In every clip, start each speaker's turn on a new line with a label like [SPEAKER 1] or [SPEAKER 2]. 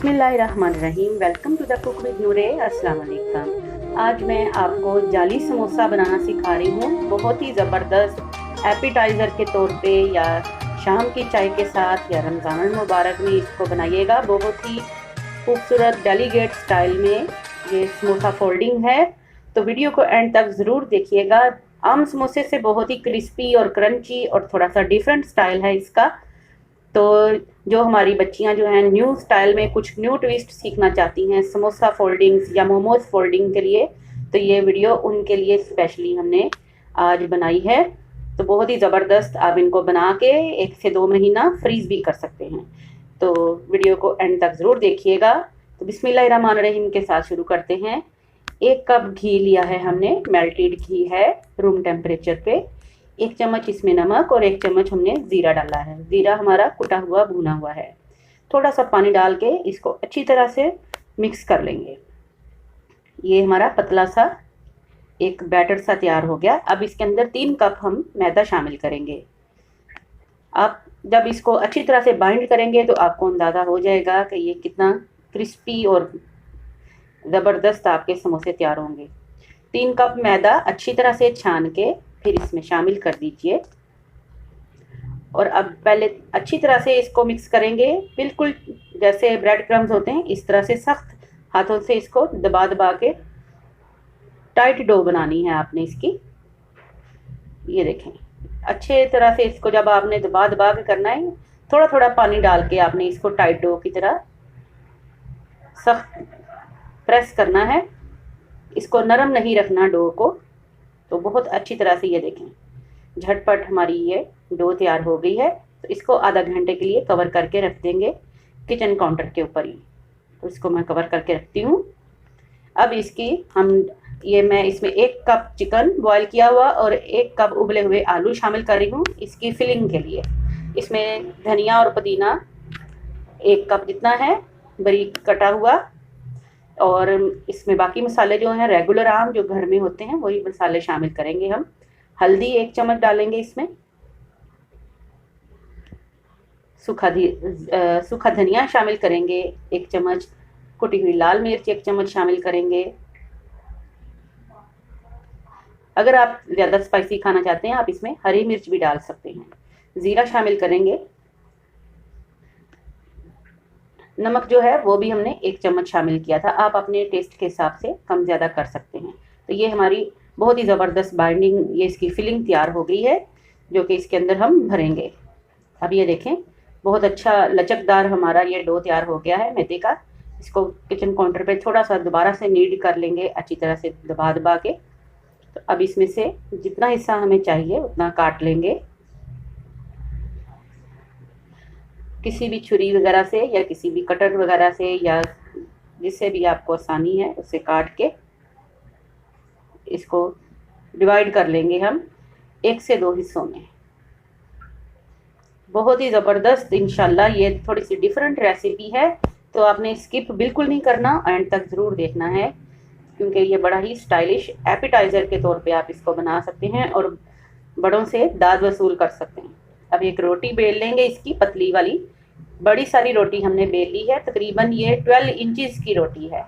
[SPEAKER 1] बिस्मिल्लाहिर्रहमानिर्रहीम। Welcome to the cook with Noore. अस्सलाम वालेकुम। आज मैं आपको जाली समोसा बनाना सिखा रही हूँ। बहुत ही ज़बरदस्त एपिटाइज़र के तौर पे या शाम की चाय के साथ या रमज़ान मुबारक में इसको बनाइएगा। बहुत ही खूबसूरत डेलीगेट स्टाइल में ये समोसा फोल्डिंग है, तो वीडियो को एंड तक ज़रूर देखिएगा। आम समोसे से बहुत ही क्रिस्पी और क्रंची और थोड़ा सा डिफरेंट स्टाइल है इसका। तो जो हमारी बच्चियां जो हैं न्यू स्टाइल में कुछ न्यू ट्विस्ट सीखना चाहती हैं समोसा फोल्डिंग्स या मोमोज फोल्डिंग के लिए, तो ये वीडियो उनके लिए स्पेशली हमने आज बनाई है। तो बहुत ही ज़बरदस्त, आप इनको बना के 1 से 2 महीना फ्रीज भी कर सकते हैं। तो वीडियो को एंड तक ज़रूर देखिएगा। तो बिस्मिल्लाहिर्रहमानिर्रहीम के साथ शुरू करते हैं। 1 कप घी लिया है हमने, मेल्टेड घी है रूम टेम्परेचर पे। 1 चम्मच इसमें नमक और 1 चम्मच हमने ज़ीरा डाला है। ज़ीरा हमारा कुटा हुआ भुना हुआ है। थोड़ा सा पानी डाल के इसको अच्छी तरह से मिक्स कर लेंगे। ये हमारा पतला सा एक बैटर सा तैयार हो गया। अब इसके अंदर 3 कप हम मैदा शामिल करेंगे। आप जब इसको अच्छी तरह से बाइंड करेंगे तो आपको अंदाज़ा हो जाएगा कि ये कितना क्रिस्पी और ज़बरदस्त आपके समोसे तैयार होंगे। 3 कप मैदा अच्छी तरह से छान के फिर इसमें शामिल कर दीजिए। और अब पहले अच्छी तरह से इसको मिक्स करेंगे, बिल्कुल जैसे ब्रेड क्रम्स होते हैं इस तरह से सख्त हाथों से इसको दबा दबा के टाइट डो बनानी है आपने इसकी। ये देखें, अच्छे तरह से इसको जब आपने दबा दबा के करना है, थोड़ा थोड़ा पानी डाल के आपने इसको टाइट डो की तरह सख्त प्रेस करना है। इसको नरम नहीं रखना डो को। तो बहुत अच्छी तरह से ये देखें, झटपट हमारी ये डो तैयार हो गई है। तो इसको आधा घंटे के लिए कवर करके रख देंगे किचन काउंटर के ऊपर ही। तो इसको मैं कवर करके रखती हूँ। अब मैं इसमें 1 कप चिकन बॉईल किया हुआ और 1 कप उबले हुए आलू शामिल कर रही हूँ इसकी फिलिंग के लिए। इसमें धनिया और पुदीना 1 कप जितना है बारीक कटा हुआ, और इसमें बाकी मसाले जो हैं रेगुलर आम जो घर में होते हैं वही मसाले शामिल करेंगे हम। हल्दी 1 चम्मच डालेंगे इसमें। सूखा धनिया शामिल करेंगे 1 चम्मच। कुटी हुई लाल मिर्च 1 चम्मच शामिल करेंगे। अगर आप ज़्यादा स्पाइसी खाना चाहते हैं आप इसमें हरी मिर्च भी डाल सकते हैं। ज़ीरा शामिल करेंगे। नमक जो है वो भी हमने 1 चम्मच शामिल किया था, आप अपने टेस्ट के हिसाब से कम ज़्यादा कर सकते हैं। तो ये हमारी बहुत ही ज़बरदस्त बाइंडिंग, ये इसकी फिलिंग तैयार हो गई है जो कि इसके अंदर हम भरेंगे। अब ये देखें, बहुत अच्छा लचकदार हमारा ये डो तैयार हो गया है मैदे का। इसको किचन काउंटर पे थोड़ा सा दोबारा से नीड कर लेंगे अच्छी तरह से दबा दबा के। तो अब इसमें से जितना हिस्सा हमें चाहिए उतना काट लेंगे, किसी भी छुरी वगैरह से या किसी भी कटर वगैरह से या जिससे भी आपको आसानी है उससे काट के इसको डिवाइड कर लेंगे हम 1 से 2 हिस्सों में। बहुत ही ज़बरदस्त, इंशाल्लाह ये थोड़ी सी डिफरेंट रेसिपी है, तो आपने स्किप बिल्कुल नहीं करना, एंड तक ज़रूर देखना है क्योंकि ये बड़ा ही स्टाइलिश एपिटाइज़र के तौर पे आप इसको बना सकते हैं और बड़ों से दाद वसूल कर सकते हैं। अब एक रोटी बेल लेंगे इसकी पतली वाली, बड़ी सारी रोटी हमने बेल ली है। तकरीबन ये 12 इंचज़ की रोटी है।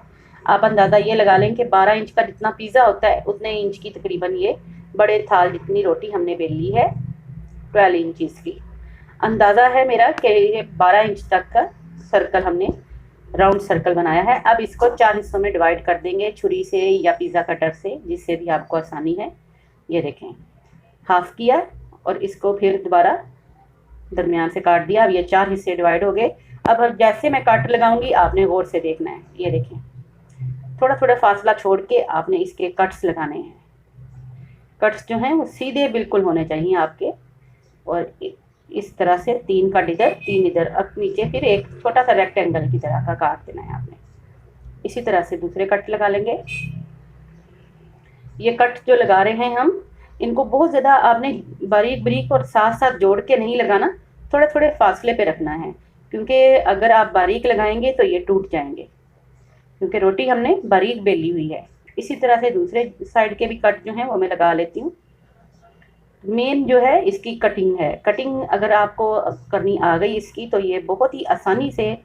[SPEAKER 1] आप अंदाज़ा ये लगा लें कि 12 इंच का जितना पिज़्ज़ा होता है उतने इंच की तकरीबन ये बड़े थाल जितनी रोटी हमने बेल ली है, 12 इंचज़ की। अंदाज़ा है मेरा कि ये 12 इंच तक का सर्कल हमने राउंड सर्कल बनाया है। अब इसको 4 हिस्सों में डिवाइड कर देंगे छुरी से या पिज़्ज़ा कटर से, जिससे भी आपको आसानी है। ये देखें, हाफ किया और इसको फिर दोबारा दरमियान से काट दिया। अब ये 4 हिस्से डिवाइड हो गए। अब जैसे मैं कट लगाऊंगी आपने गौर से देखना है। ये देखें, थोड़ा थोड़ा फासला छोड़ के आपने इसके कट्स लगाने हैं। कट्स जो हैं वो सीधे बिल्कुल होने चाहिए आपके, और इस तरह से 3 कट इधर 3 इधर। अब नीचे फिर एक छोटा सा रेक्टेंगल की तरह का काट देना है आपने। इसी तरह से दूसरे कट लगा लेंगे। ये कट जो लगा रहे हैं हम, इनको बहुत ज़्यादा आपने बारीक बारीक और साथ साथ जोड़ के नहीं लगाना, थोड़े थोड़े फासले पे रखना है, क्योंकि अगर आप बारीक लगाएंगे तो ये टूट जाएंगे, क्योंकि रोटी हमने बारीक बेली हुई है। इसी तरह से दूसरे साइड के भी कट जो हैं वो मैं लगा लेती हूँ। मेन जो है इसकी कटिंग है। कटिंग अगर आपको करनी आ गई इसकी, तो ये बहुत ही आसानी से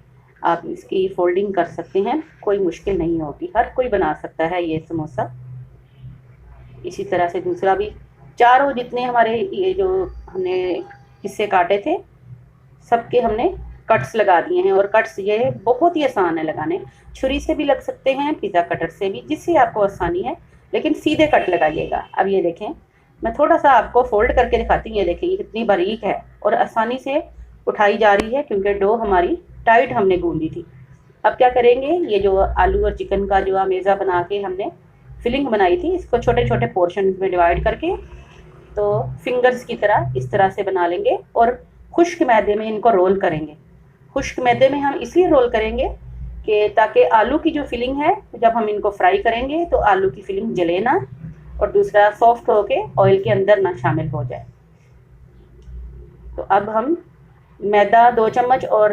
[SPEAKER 1] आप इसकी फोल्डिंग कर सकते हैं, कोई मुश्किल नहीं होती, हर कोई बना सकता है ये समोसा। इसी तरह से दूसरा भी, चारों जितने हमारे ये जो हमने हिस्से काटे थे सबके हमने कट्स लगा दिए हैं। और कट्स ये बहुत ही आसान है लगाने, छुरी से भी लग सकते हैं, पिज़्ज़ा कटर से भी, जिससे आपको आसानी है, लेकिन सीधे कट लगाइएगा। अब ये देखें, मैं थोड़ा सा आपको फोल्ड करके दिखाती हूँ। ये देखिए, ये कितनी बारीक है और आसानी से उठाई जा रही है, क्योंकि डो हमारी टाइट हमने गूंदी थी। अब क्या करेंगे, ये जो आलू और चिकन का जो अमेज़ा बना के हमने फिलिंग बनाई थी, इसको छोटे छोटे पोर्शन में डिवाइड करके तो फिंगर्स की तरह इस तरह से बना लेंगे और खुश्क मैदे में इनको रोल करेंगे। खुश्क मैदे में हम इसलिए रोल करेंगे कि ताकि आलू की जो फिलिंग है, जब हम इनको फ्राई करेंगे तो आलू की फिलिंग जले ना, और दूसरा सॉफ्ट होके ऑयल के अंदर ना शामिल हो जाए। तो अब हम मैदा 2 चम्मच और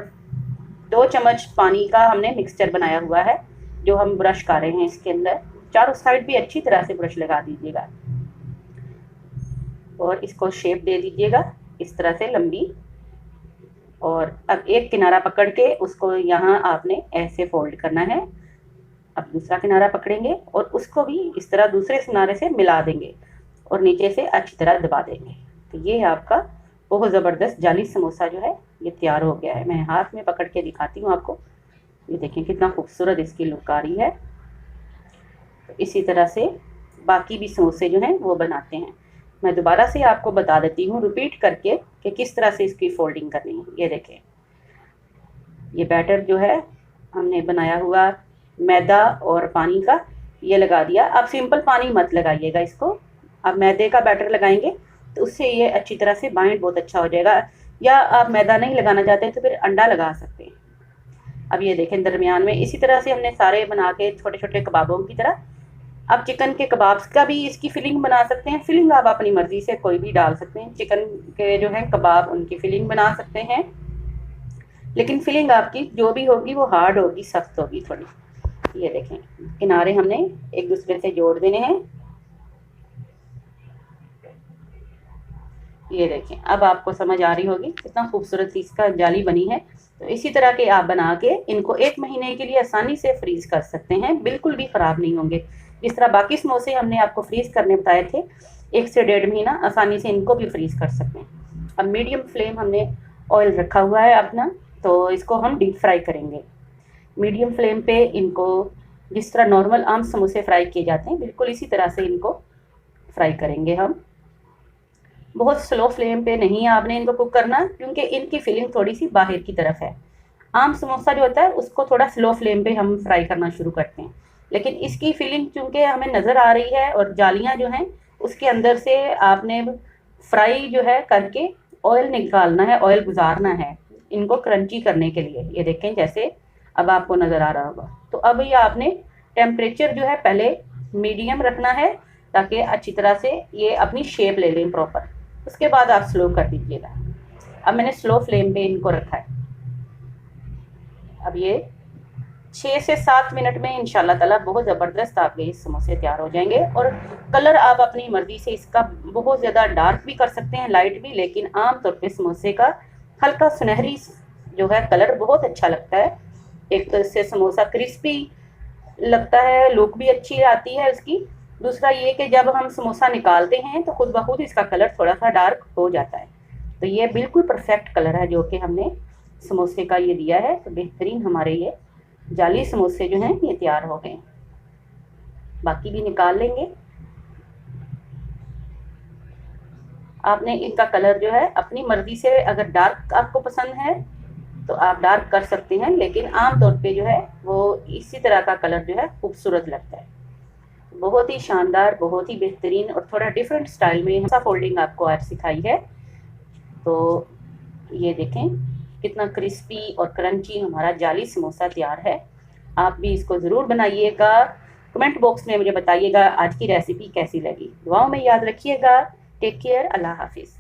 [SPEAKER 1] 2 चम्मच पानी का हमने मिक्सचर बनाया हुआ है, जो हम ब्रश कर रहे हैं इसके अंदर। चारों साइड भी अच्छी तरह से ब्रश लगा दीजिएगा और इसको शेप दे दीजिएगा इस तरह से लंबी। और अब एक किनारा पकड़ के उसको यहाँ आपने ऐसे फोल्ड करना है। अब दूसरा किनारा पकड़ेंगे और उसको भी इस तरह दूसरे किनारे से मिला देंगे और नीचे से अच्छी तरह दबा देंगे। तो ये आपका बहुत ज़बरदस्त जाली समोसा जो है ये तैयार हो गया है। मैं हाथ में पकड़ के दिखाती हूँ आपको, ये देखें कितना खूबसूरत इसकी लुक आ रही है। तो इसी तरह से बाकी भी समोसे जो हैं वो बनाते हैं। मैं दोबारा से आपको बता देती हूँ रिपीट करके कि किस तरह से इसकी फोल्डिंग करनी है। ये देखें, ये बैटर जो है हमने बनाया हुआ मैदा और पानी का, ये लगा दिया। आप सिंपल पानी मत लगाइएगा इसको, आप मैदे का बैटर लगाएंगे तो उससे ये अच्छी तरह से बाइंड बहुत अच्छा हो जाएगा। या आप मैदा नहीं लगाना चाहते तो फिर अंडा लगा सकते हैं। अब ये देखें, दरमियान में इसी तरह से हमने सारे बना के छोटे छोटे कबाबों की तरह। अब चिकन के कबाब्स का भी इसकी फिलिंग बना सकते हैं। फिलिंग आप अपनी मर्जी से कोई भी डाल सकते हैं। चिकन के जो है कबाब, उनकी फिलिंग बना सकते हैं, लेकिन फिलिंग आपकी जो भी होगी वो हार्ड होगी, सख्त होगी थोड़ी। ये देखें, किनारे हमने एक दूसरे से जोड़ देने हैं। ये देखें, अब आपको समझ आ रही होगी कितना खूबसूरत सी इसका जाली बनी है। तो इसी तरह के आप बना के इनको 1 महीने के लिए आसानी से फ्रीज कर सकते हैं, बिल्कुल भी ख़राब नहीं होंगे। जिस तरह बाकी समोसे हमने आपको फ्रीज करने बताए थे, 1 से 1.5 महीना आसानी से इनको भी फ्रीज कर सकते हैं। अब मीडियम फ्लेम हमने ऑयल रखा हुआ है अपना, तो इसको हम डीप फ्राई करेंगे। मीडियम फ्लेम पे इनको जिस तरह नॉर्मल आम समोसे फ्राई किए जाते हैं, बिल्कुल इसी तरह से इनको फ्राई करेंगे हम। बहुत स्लो फ्लेम पे नहीं आपने इनको कुक करना, क्योंकि इनकी फिलिंग थोड़ी सी बाहर की तरफ है। आम समोसा जो होता है उसको थोड़ा स्लो फ्लेम पे हम फ्राई करना शुरू करते हैं, लेकिन इसकी फिलिंग चूँकि हमें नज़र आ रही है और जालियाँ जो हैं उसके अंदर से आपने फ्राई जो है करके ऑयल निकालना है, ऑयल गुजारना है इनको क्रंची करने के लिए। ये देखें, जैसे अब आपको नज़र आ रहा होगा। तो अब ये आपने टेम्परेचर जो है पहले मीडियम रखना है, ताकि अच्छी तरह से ये अपनी शेप ले लें प्रॉपर। उसके बाद आप स्लो कर दीजिएगा। अब मैंने स्लो फ्लेम पे इनको रखा है। अब ये 6 से 7 मिनट में इंशाल्लाह ताला बहुत ज़बरदस्त आपके ये समोसे तैयार हो जाएंगे। और कलर आप अपनी मर्ज़ी से इसका बहुत ज़्यादा डार्क भी कर सकते हैं, लाइट भी, लेकिन आम तौर पे समोसे का हल्का सुनहरी जो है कलर बहुत अच्छा लगता है। एक तो इससे समोसा क्रिस्पी लगता है, लुक भी अच्छी आती है उसकी। दूसरा ये कि जब हम समोसा निकालते हैं तो खुद ब खुद इसका कलर थोड़ा सा डार्क हो जाता है। तो ये बिल्कुल परफेक्ट कलर है जो कि हमने समोसे का ये दिया है। तो बेहतरीन हमारे ये जाली समोसे जो हैं ये तैयार हो गए। बाकी भी निकाल लेंगे। आपने इनका कलर जो है अपनी मर्जी से, अगर डार्क आपको पसंद है तो आप डार्क कर सकते हैं, लेकिन आम तौर पे जो है वो इसी तरह का कलर जो है खूबसूरत लगता है। बहुत ही शानदार, बहुत ही बेहतरीन और थोड़ा डिफरेंट स्टाइल में ऐसा फोल्डिंग आपको आज सिखाई है। तो ये देखें कितना क्रिस्पी और क्रंची हमारा जाली समोसा तैयार है। आप भी इसको ज़रूर बनाइएगा। कमेंट बॉक्स में मुझे बताइएगा आज की रेसिपी कैसी लगी। दुआओं में याद रखिएगा। टेक केयर, अल्लाह हाफिज़।